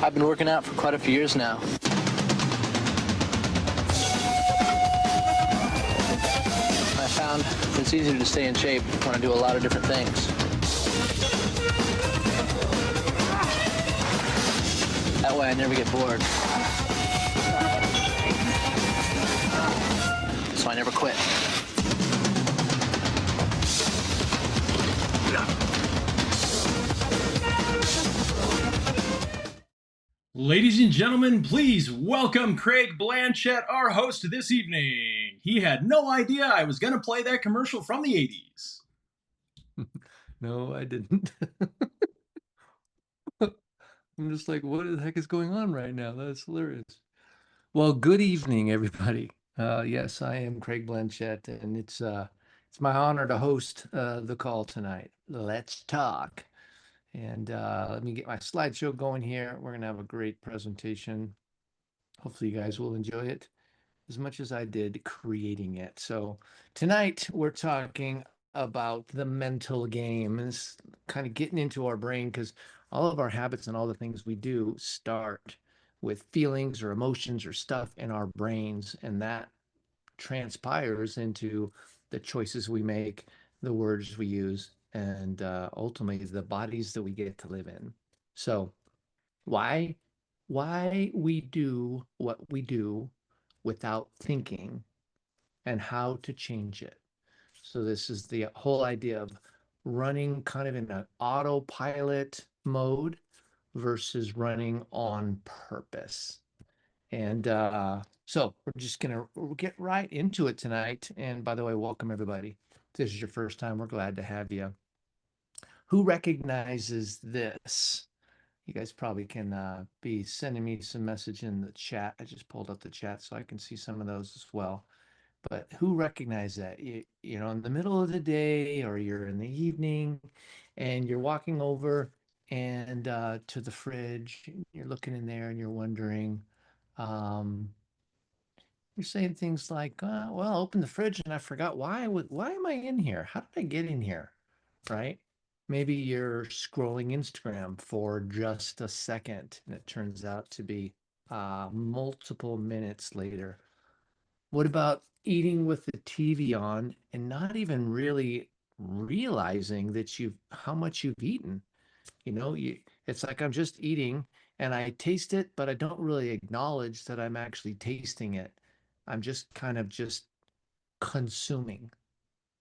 I've been working out for quite a few years now. I found it's easier to stay in shape when I do a lot of different things. That way I never get bored. So I never quit. Ladies and gentlemen, please welcome Craig Blanchett, our host this evening. He had no idea I was going to play that commercial from the 80s. No, I didn't. I'm just like, what the heck is going on right now? That's hilarious. Well, good evening, everybody. Yes, I am Craig Blanchett, and it's my honor to host the call tonight. Let's talk. And let me get my slideshow going here. We're gonna have a great presentation. Hopefully, you guys will enjoy it as much as I did creating it. So tonight we're talking about the mental game, and it's kind of getting into our brain because all of our habits and all the things we do start with feelings or emotions or stuff in our brains, and that transpires into the choices we make, the words we use, and ultimately the bodies that we get to live in. So why we do what we do without thinking and how to change it. So this is the whole idea of running kind of in an autopilot mode versus running on purpose. And so we'll get right into it tonight. And by the way, welcome everybody. If this is your first time, we're glad to have you. Who recognizes this? You guys probably can be sending me some message in the chat. I just pulled up the chat so I can see some of those as well. But who recognizes that? You know, in the middle of the day or you're in the evening and you're walking over and to the fridge, you're looking in there and you're wondering, you're saying things like, well, I opened the fridge and I forgot why am I in here? How did I get in here? Right? Maybe you're scrolling Instagram for just a second and it turns out to be multiple minutes later. What about eating with the TV on and not even really realizing that how much you've eaten? You know, it's like I'm just eating and I taste it, but I don't really acknowledge that I'm actually tasting it. I'm just kind of just consuming,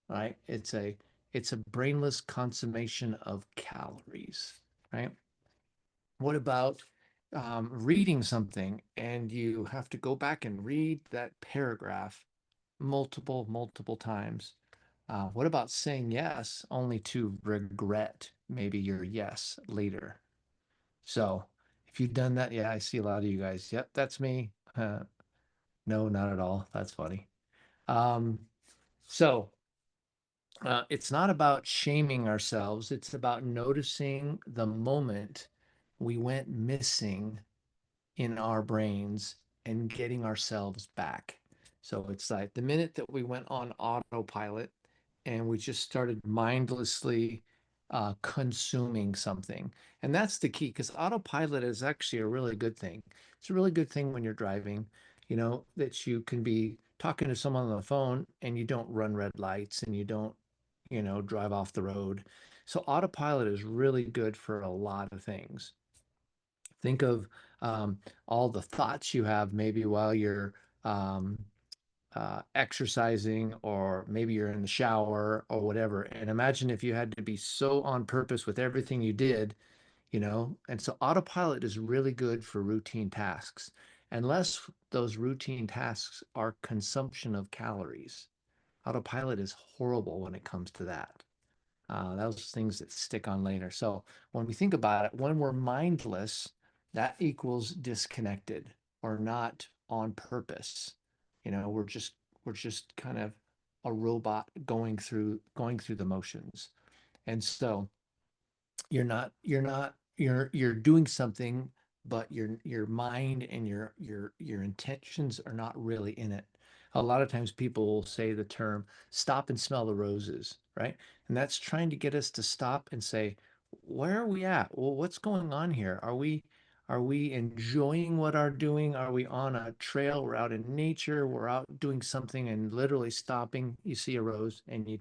right? It's a brainless consummation of calories, right? What about reading something and you have to go back and read that paragraph multiple times? What about saying yes only to regret maybe your yes later? So if you've done that, yeah, I see a lot of you guys. Yep, that's me. No, not at all. That's funny. Um, so it's not about shaming ourselves. It's about noticing the moment we went missing in our brains and getting ourselves back. So it's like the minute that we went on autopilot and we just started mindlessly consuming something. And that's the key because autopilot is actually a really good thing. It's a really good thing when you're driving, you know, that you can be talking to someone on the phone and you don't run red lights and you don't, you know, drive off the road. So autopilot is really good for a lot of things. Think of all the thoughts you have maybe while you're um, exercising, or maybe you're in the shower or whatever. And imagine if you had to be so on purpose with everything you did, you know. And so autopilot is really good for routine tasks, unless those routine tasks are consumption of calories. Autopilot is horrible when it comes to that. Those things that stick on later. So when we think about it, when we're mindless, that equals disconnected or not on purpose. You know, we're just kind of a robot going through the motions. And so you're doing something, but your mind and your intentions are not really in it. A lot of times people will say the term stop and smell the roses, right? And that's trying to get us to stop and say, where are we at? Well, what's going on here? Are we enjoying what are doing? Are we on a trail? We're out in nature. We're out doing something and literally stopping. You see a rose and you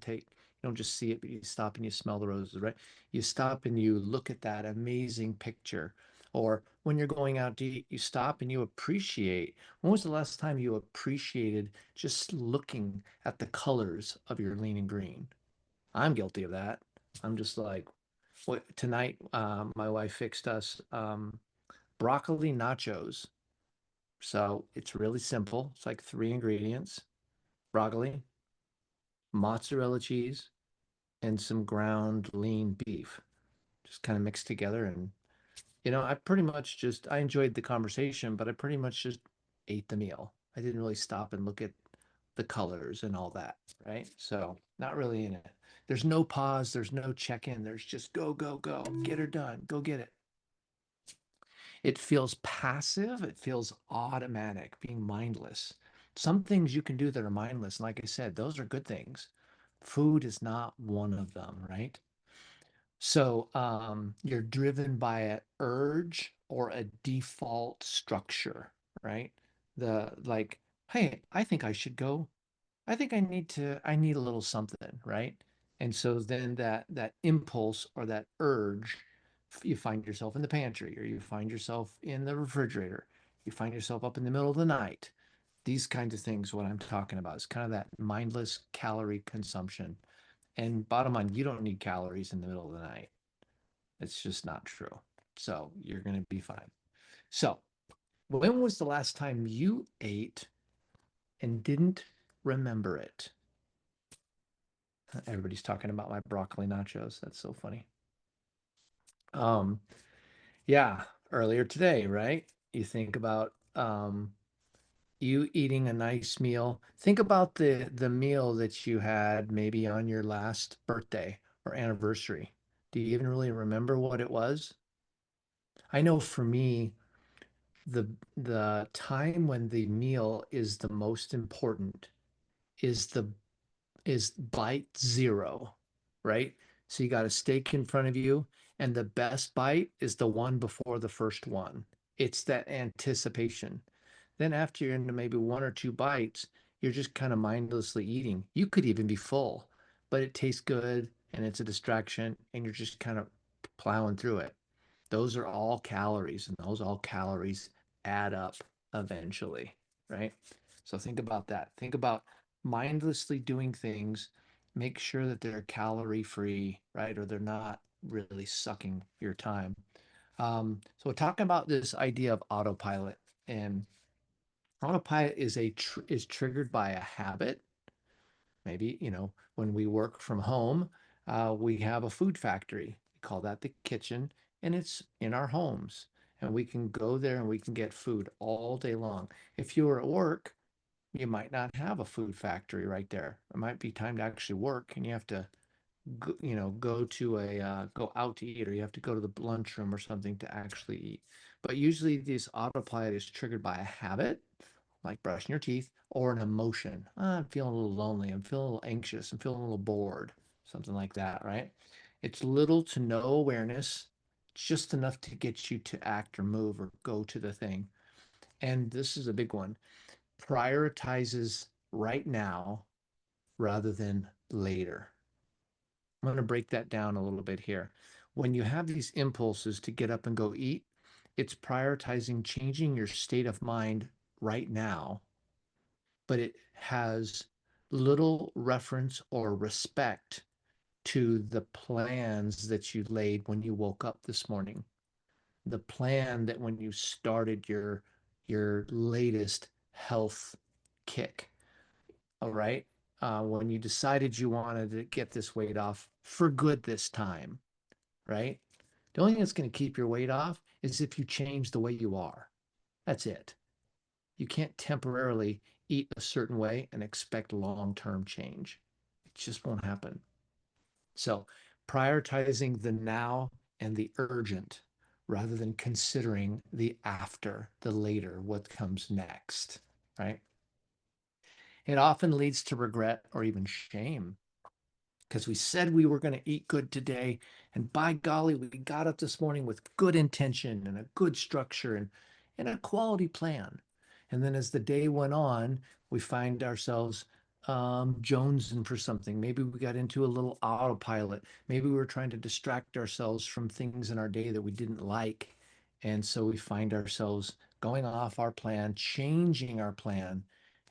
don't just see it, but you stop and you smell the roses, right? You stop and you look at that amazing picture. Or when you're going out to eat, you stop and you appreciate. When was the last time you appreciated just looking at the colors of your lean and green? I'm guilty of that. I'm just like, what tonight, my wife fixed us broccoli nachos. So it's really simple. It's like 3 ingredients: broccoli, mozzarella cheese, and some ground lean beef. Just kind of mixed together. And, I pretty much I enjoyed the conversation, but I pretty much just ate the meal. I didn't really stop and look at the colors and all that. Right. So not really in it. There's no pause. There's no check in. There's just go, go, go. Get her done. Go get it. It feels passive. It feels automatic, being mindless. Some things you can do that are mindless. And like I said, those are good things. Food is not one of them, right? So you're driven by an urge or a default structure, right? The like, hey, I think I should go. I think I need a little something, right? And so then that impulse or that urge, you find yourself in the pantry, or you find yourself in the refrigerator, you find yourself up in the middle of the night. These kinds of things, what I'm talking about is kind of that mindless calorie consumption. And bottom line, you don't need calories in the middle of the night. It's just not true. So you're going to be fine. So when was the last time you ate and didn't remember it? Everybody's talking about my broccoli nachos. That's so funny. Um, yeah, earlier today, right? You think about you eating a nice meal. Think about the meal that you had maybe on your last birthday or anniversary. Do you even really remember what it was? I know for me, the time when the meal is the most important is bite zero, right? So you got a steak in front of you, and the best bite is the one before the first one. It's that anticipation. Then after you're into maybe 1 or 2 bites, you're just kind of mindlessly eating. You could even be full, but it tastes good and it's a distraction, and you're just kind of plowing through it. Those are all calories, and those all calories add up eventually, right? So think about that. Think about mindlessly doing things. Make sure that they're calorie free, right? Or they're not really sucking your time. So we're talking about this idea of autopilot, and autopilot is triggered by a habit. Maybe, when we work from home, we have a food factory. We call that the kitchen, and it's in our homes. And we can go there and we can get food all day long. If you were at work, you might not have a food factory right there. It might be time to actually work, and you have to, go out to eat, or you have to go to the lunchroom or something to actually eat. But usually, this autopilot is triggered by a habit, like brushing your teeth, or an emotion. I'm feeling a little lonely. I'm feeling a little anxious. I'm feeling a little bored. Something like that, right? It's little to no awareness, just enough to get you to act or move or go to the thing. And this is a big one: prioritizes right now rather than later. I'm going to break that down a little bit here. When you have these impulses to get up and go eat, it's prioritizing changing your state of mind right now, but it has little reference or respect to the plans that you laid when you woke up this morning. The plan that when you started your latest health kick. All right. When you decided you wanted to get this weight off for good this time, right? The only thing that's going to keep your weight off is if you change the way you are. That's it. You can't temporarily eat a certain way and expect long-term change. It just won't happen. So prioritizing the now and the urgent rather than considering the after, the later, what comes next, right? It often leads to regret or even shame. because we said we were going to eat good today. And by golly, we got up this morning with good intention and a good structure and a quality plan. And then as the day went on, we find ourselves jonesing for something. Maybe we got into a little autopilot. Maybe we were trying to distract ourselves from things in our day that we didn't like. And so we find ourselves going off our plan, changing our plan.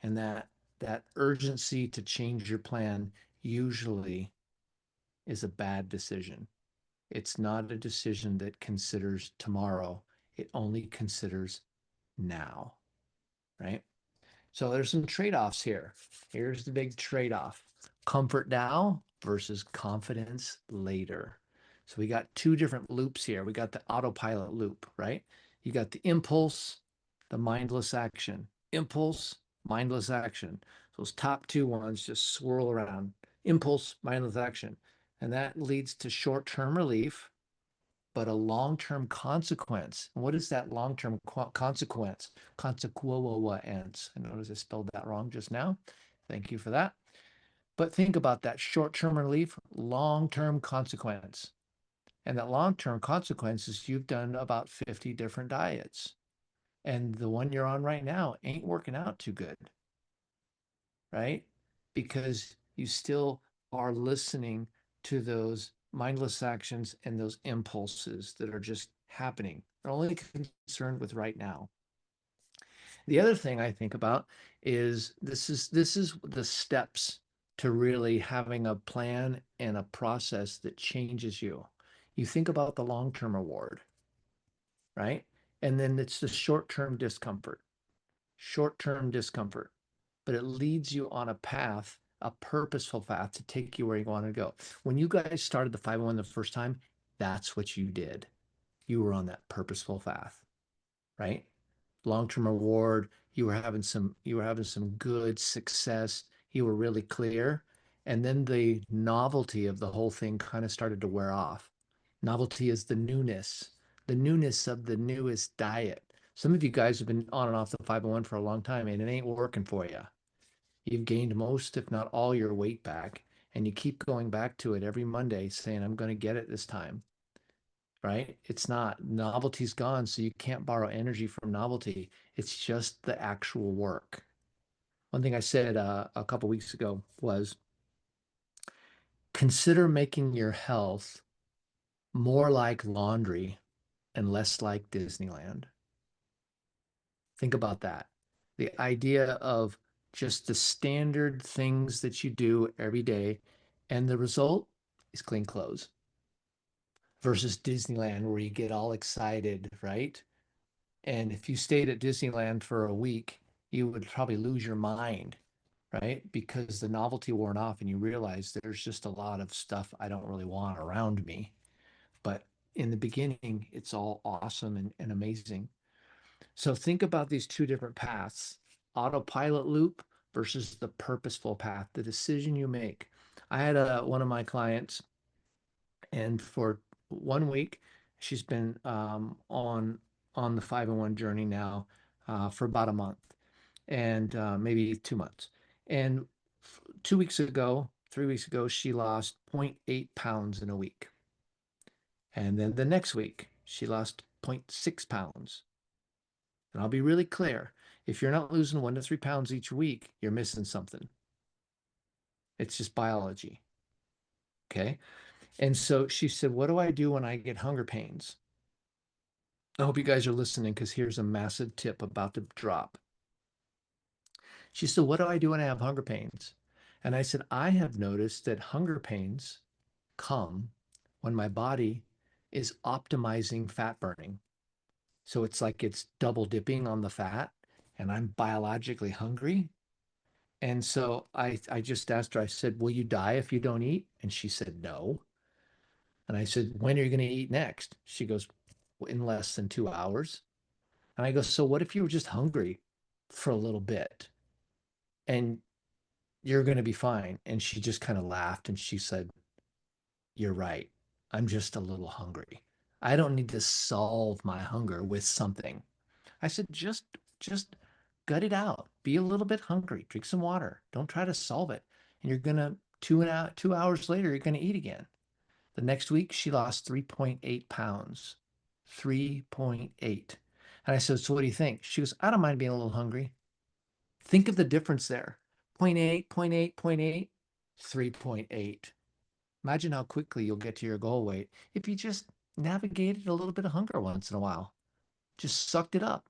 And that urgency to change your plan usually is a bad decision. It's not a decision that considers tomorrow. It only considers now, right? So there's some trade-offs here. Here's the big trade-off. Comfort now versus confidence later. So we got two different loops here. We got the autopilot loop, right? You got the impulse, the mindless action. Impulse, mindless action. Those top two ones just swirl around. Impulse, mindless action. And that leads to short-term relief, but a long-term consequence. And what is that long-term consequence? Consequence. I noticed I spelled that wrong just now. Thank you for that. But think about that short-term relief, long-term consequence. And that long-term consequence is you've done about 50 different diets. And the one you're on right now ain't working out too good, right? Because you still are listening to those mindless actions and those impulses that are just happening. They're only concerned with right now. The other thing I think about is this is the steps to really having a plan and a process that changes you. You think about the long-term reward, right? And then it's the short-term discomfort, but it leads you on a path, a purposeful path to take you where you want to go. When you guys started the 501 the first time, that's what you did. You were on that purposeful path, right? Long-term reward, you were having some good success, you were really clear, and then the novelty of the whole thing kind of started to wear off. Novelty is the newness of the newest diet. Some of you guys have been on and off the 501 for a long time, and it ain't working for you. You've gained most, if not all, your weight back, and you keep going back to it every Monday saying, I'm going to get it this time, right? It's not. Novelty's gone, so you can't borrow energy from novelty. It's just the actual work. One thing I said a couple weeks ago was, consider making your health more like laundry and less like Disneyland. Think about that. The idea of just the standard things that you do every day, and the result is clean clothes. Versus Disneyland, where you get all excited, right? And if you stayed at Disneyland for a week, you would probably lose your mind, right? Because the novelty worn off and you realize there's just a lot of stuff I don't really want around me. But in the beginning, it's all awesome and amazing. So think about these two different paths, autopilot loop versus the purposeful path, the decision you make. I had one of my clients, and for 1 week, she's been on the 501 journey now for about a month and maybe 2 months. And 2 weeks ago, 3 weeks ago, she lost 0.8 pounds in a week. And then the next week, she lost 0.6 pounds. And I'll be really clear. If you're not losing 1 to 3 pounds each week, you're missing something. It's just biology. Okay. And so she said, what do I do when I get hunger pains? I hope you guys are listening, because here's a massive tip about to drop. She said, what do I do when I have hunger pains? And I said, I have noticed that hunger pains come when my body is optimizing fat burning. So it's like it's double dipping on the fat, and I'm biologically hungry. And so I just asked her, I said, will you die if you don't eat? And she said, no. And I said, when are you going to eat next? She goes, in less than 2 hours. And I go, so what if you were just hungry for a little bit and you're going to be fine? And she just kind of laughed and she said, you're right. I'm just a little hungry. I don't need to solve my hunger with something. I said, just gut it out. Be a little bit hungry. Drink some water. Don't try to solve it. And you're going to 2 hours later, you're going to eat again. The next week, she lost 3.8 pounds. 3.8. And I said, so what do you think? She goes, I don't mind being a little hungry. Think of the difference there. 0.8, 0.8, 0.8, 3.8. Imagine how quickly you'll get to your goal weight if you just navigated a little bit of hunger once in a while. Just sucked it up,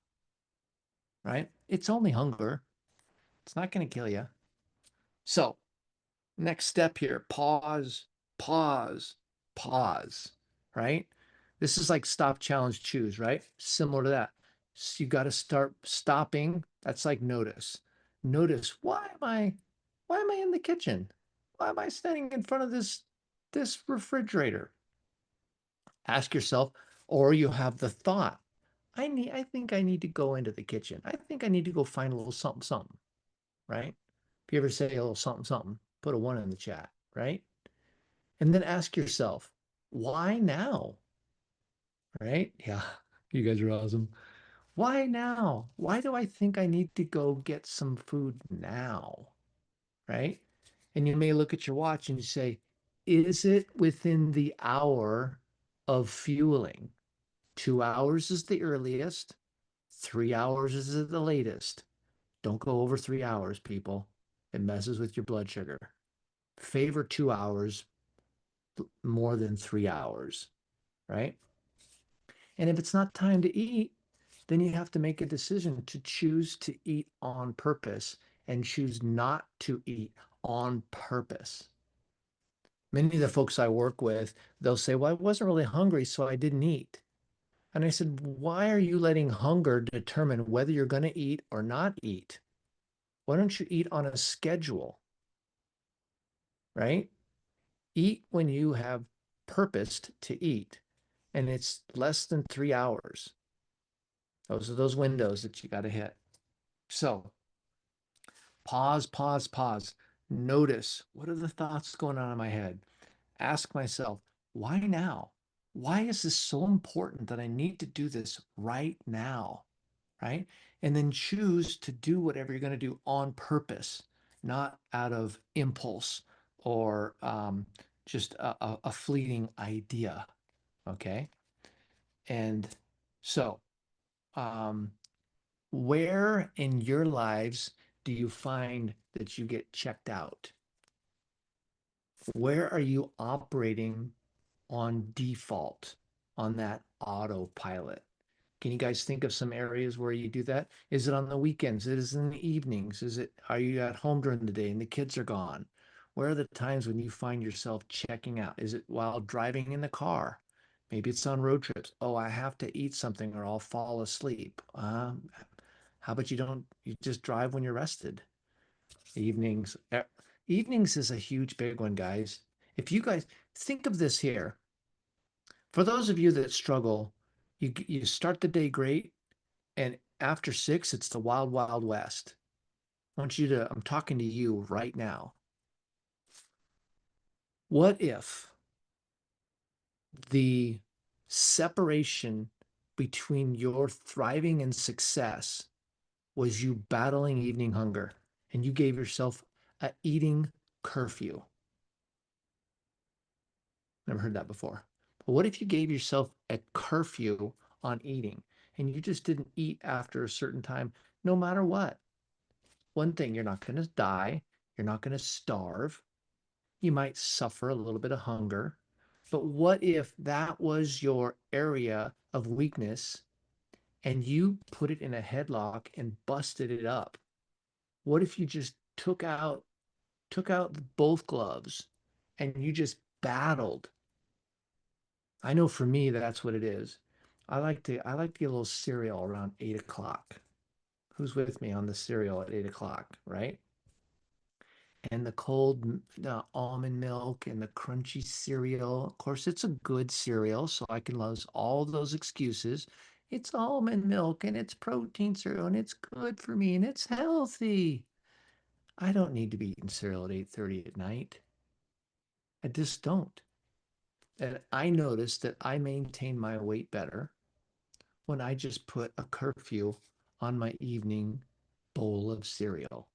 right? It's only hunger. It's not going to kill you. So, next step here, pause, pause, pause, right? This is like stop, challenge, choose, right? Similar to that. So you got to start stopping. That's like notice. Notice, why am I in the kitchen? Why am I standing in front of this refrigerator? Ask yourself, or you have the thought, I think I need to go into the kitchen. I think I need to go find a little something, something, right? If you ever say a little something, something, put a one in the chat, right? And then ask yourself, why now? Right? Yeah, you guys are awesome. Why now? Why do I think I need to go get some food now? Right? And you may look at your watch and you say, is it within the hour of fueling? 2 hours is the earliest, 3 hours is the latest. Don't go over 3 hours, people. It messes with your blood sugar. Favor 2 hours more than 3 hours, right? And if it's not time to eat, then you have to make a decision to choose to eat on purpose and choose not to eat on purpose. Many of the folks I work with, they'll say, well, I wasn't really hungry, so I didn't eat. And I said, why are you letting hunger determine whether you're going to eat or not eat? Why don't you eat on a schedule, right? Eat when you have purposed to eat, and it's less than 3 hours. Those are those windows that you got to hit. So pause, pause, pause. Notice, what are the thoughts going on in my head? Ask myself, why now? Why is this so important that I need to do this right now? Right? And then choose to do whatever you're going to do on purpose, not out of impulse or just a fleeting idea. Okay. And so, where in your lives do you find that you get checked out? Where are you operating on default, on that autopilot? Can you guys think of some areas where you do that? Is it on the weekends? Is it in the evenings? Are you at home during the day and the kids are gone? Where are the times when you find yourself checking out? Is it while driving in the car? Maybe it's on road trips. Oh, I have to eat something or I'll fall asleep. How about you just drive when you're rested? Evenings. Evenings is a huge big one, guys. If you guys think of this here, for those of you that struggle, you start the day great, and after 6, it's the wild, wild west. I'm talking to you right now. What if the separation between your thriving and success was you battling evening hunger and you gave yourself a eating curfew? Never heard that before. But what if you gave yourself a curfew on eating and you just didn't eat after a certain time, no matter what? One thing, you're not going to die. You're not going to starve. You might suffer a little bit of hunger. But what if that was your area of weakness and you put it in a headlock and busted it up? What if you just took out both gloves and you just battled? I know for me that's what it is. I like to get a little cereal around 8 o'clock. Who's with me on the cereal at 8 o'clock, right? And the cold almond milk and the crunchy cereal. Of course, it's a good cereal, so I can lose all those excuses. It's almond milk and it's protein cereal and it's good for me and it's healthy. I don't need to be eating cereal at 8:30 at night. I just don't. And I noticed that I maintain my weight better when I just put a curfew on my evening bowl of cereal.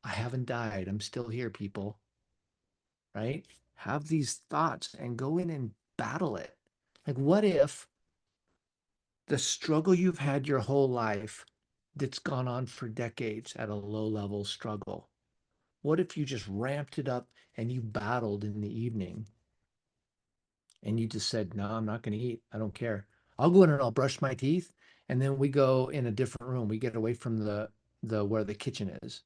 I haven't died. I'm still here, people. right? Have these thoughts and go in and battle it. Like, what if the struggle you've had your whole life that's gone on for decades at a low level struggle? What if you just ramped it up and you battled in the evening and you just said, no, I'm not going to eat. I don't care. I'll go in and I'll brush my teeth. And then we go in a different room. We get away from the where the kitchen is,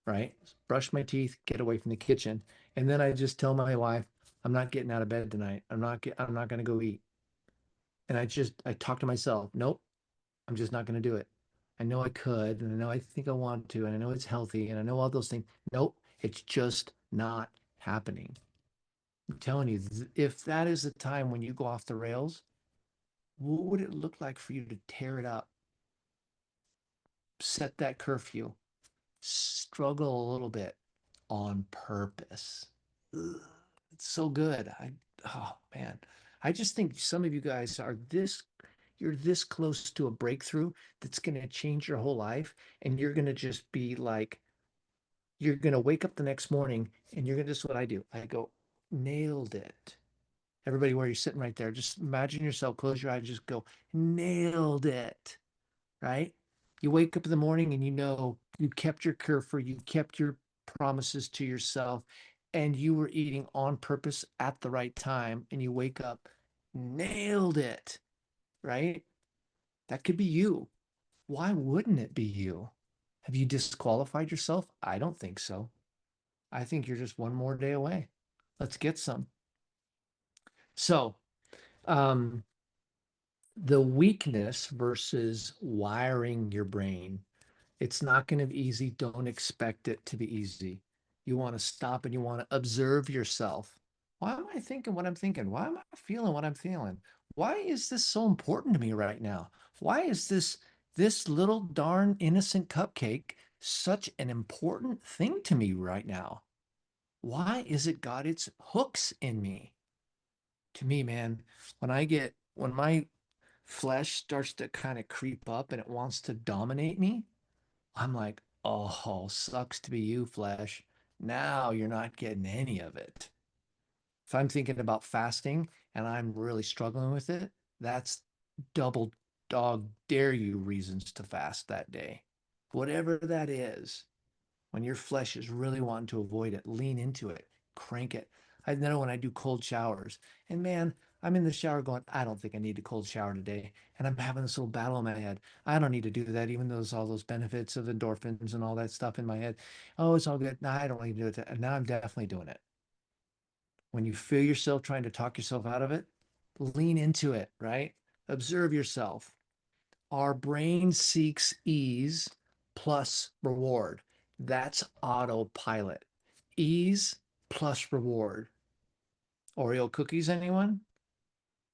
right? Brush my teeth, get away from the kitchen. And then I just tell my wife, I'm not getting out of bed tonight. I'm not going to go eat. And I talk to myself, nope, I'm just not going to do it. I know I could, and I know I think I want to, and I know it's healthy, and I know all those things. Nope, it's just not happening. I'm telling you, if that is the time when you go off the rails, what would it look like for you to tear it up, set that curfew, struggle a little bit on purpose? Ugh, it's so good. Oh man, I just think some of you guys you're this close to a breakthrough that's going to change your whole life. And you're going to just be like, you're going to wake up the next morning and you're going to, this is what I do. I go, nailed it. Everybody, where you're sitting right there, just imagine yourself, close your eyes, just go, nailed it. Right? You wake up in the morning and you know you kept your curfew, you kept your promises to yourself, and you were eating on purpose at the right time, and you wake up, nailed it. Right? That could be you. Why wouldn't it be you? Have you disqualified yourself? I don't think so. I think you're just one more day away. Let's get some. So, um, the weakness versus wiring your brain. It's not going to be easy. Don't expect it to be easy. You want to stop and you want to observe yourself. Why am I thinking what I'm thinking? Why am I feeling what I'm feeling? Why is this so important to me right now? Why is this little darn innocent cupcake such an important thing to me right now? Why is it got its hooks in me? To me, man, when my flesh starts to kind of creep up and it wants to dominate me, I'm like, oh, sucks to be you, flesh. Now you're not getting any of it. If I'm thinking about fasting and I'm really struggling with it, that's double dog dare you reasons to fast that day. Whatever that is, when your flesh is really wanting to avoid it, lean into it, crank it. I know when I do cold showers, and man, I'm in the shower going, I don't think I need a cold shower today. And I'm having this little battle in my head. I don't need to do that, even though there's all those benefits of endorphins and all that stuff in my head. Oh, it's all good. No, I don't need to do it. And now I'm definitely doing it. When you feel yourself trying to talk yourself out of it, lean into it, right? Observe yourself. Our brain seeks ease plus reward. That's autopilot. Ease plus reward. Oreo cookies, anyone?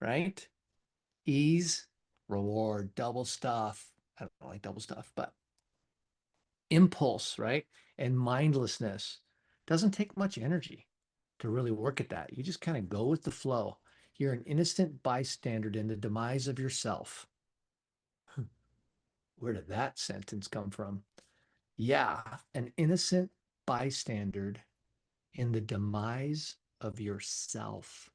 Right? Ease, reward, double stuff. I don't like double stuff, but impulse, right? And mindlessness doesn't take much energy to really work at that. You just kind of go with the flow. You're an innocent bystander in the demise of yourself. Where did that sentence come from? Yeah, an innocent bystander in the demise of yourself.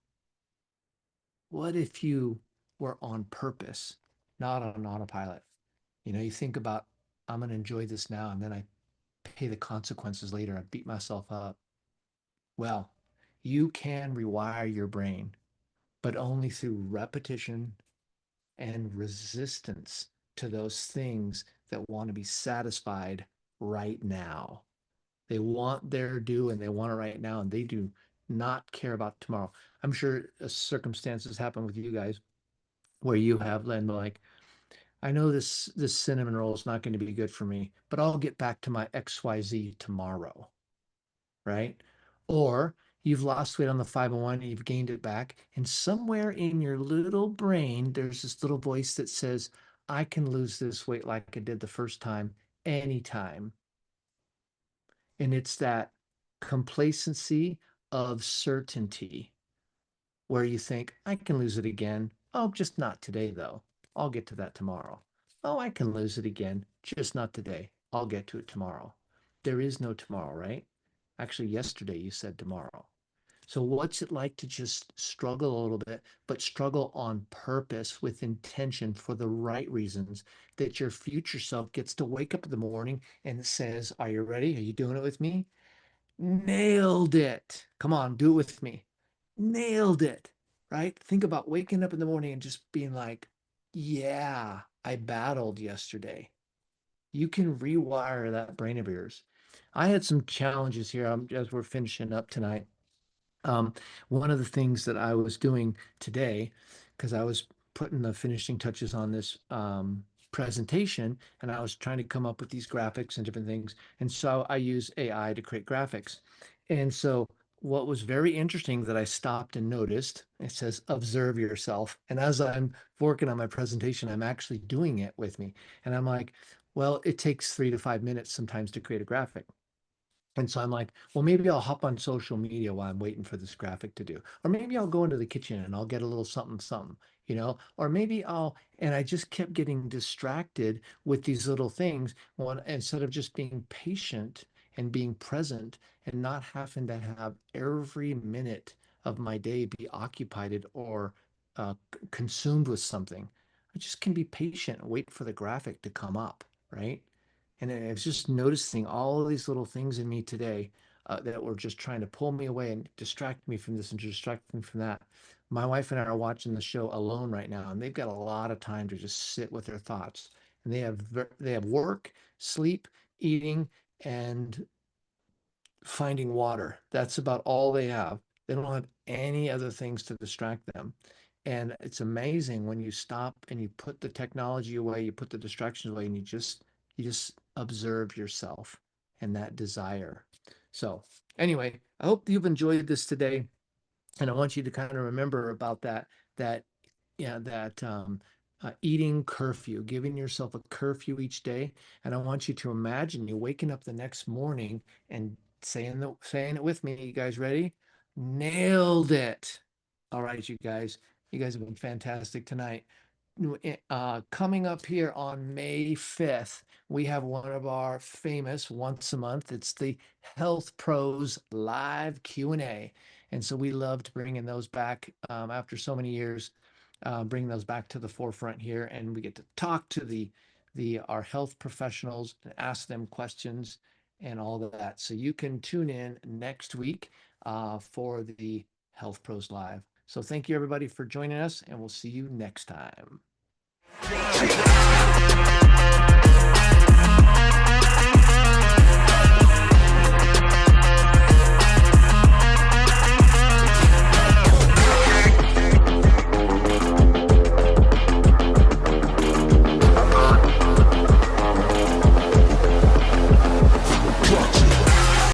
What if you were on purpose, not on autopilot? You know, you think about, I'm going to enjoy this now, and then I pay the consequences later. I beat myself up. Well, you can rewire your brain, but only through repetition and resistance to those things that want to be satisfied right now. They want their due and they want it right now, and they do not care about tomorrow. I'm sure circumstances happen with you guys where you have been like, I know this cinnamon roll is not going to be good for me, but I'll get back to my XYZ tomorrow, right? Or you've lost weight on the 501 and you've gained it back, and somewhere in your little brain there's this little voice that says, I can lose this weight like I did the first time anytime. And it's that complacency of certainty where you think, I can lose it again. Oh, just not today, though. I'll get to that tomorrow. Oh, I can lose it again, just not today. I'll get to it tomorrow. There is no tomorrow, right? Actually, yesterday you said tomorrow. So what's it like to just struggle a little bit, but struggle on purpose with intention for the right reasons, that your future self gets to wake up in the morning and says, are you ready? Are you doing it with me? Nailed it. Come on, do it with me. Nailed it. Right? Think about waking up in the morning and just being like, yeah, I battled yesterday. You can rewire that brain of yours. I had some challenges here as we're finishing up tonight. Um, One of the things that I was doing today, because I was putting the finishing touches on this presentation, and I was trying to come up with these graphics and different things. And so I use AI to create graphics. And so what was very interesting that I stopped and noticed, it says observe yourself. And as I'm working on my presentation, I'm actually doing it with me. And I'm like, well, it takes 3 to 5 minutes sometimes to create a graphic. And so I'm like, well, maybe I'll hop on social media while I'm waiting for this graphic to do. Or maybe I'll go into the kitchen and I'll get a little something, something, or maybe and I just kept getting distracted with these little things instead of just being patient and being present and not having to have every minute of my day be occupied or consumed with something. I just can be patient and wait for the graphic to come up, right? And I was just noticing all of these little things in me today that were just trying to pull me away and distract me from this and distract me from that. My wife and I are watching the show Alone right now, and they've got a lot of time to just sit with their thoughts. And they have work, sleep, eating, and finding water. That's about all they have. They don't have any other things to distract them. And it's amazing when you stop and you put the technology away, you put the distractions away, and you just observe yourself and that desire. So anyway, I hope you've enjoyed this today. And I want you to kind of remember about that, yeah, that eating curfew, giving yourself a curfew each day. And I want you to imagine you waking up the next morning and saying it with me. You guys ready? Nailed it. All right, you guys. You guys have been fantastic tonight. Coming up here on May 5th, we have one of our famous once a month. It's the Health Pros Live Q&A. And so we loved bringing those back after so many years, bring those back to the forefront here. And we get to talk to our health professionals and ask them questions and all of that. So you can tune in next week for the Health Pros Live. So thank you everybody for joining us, and we'll see you next time.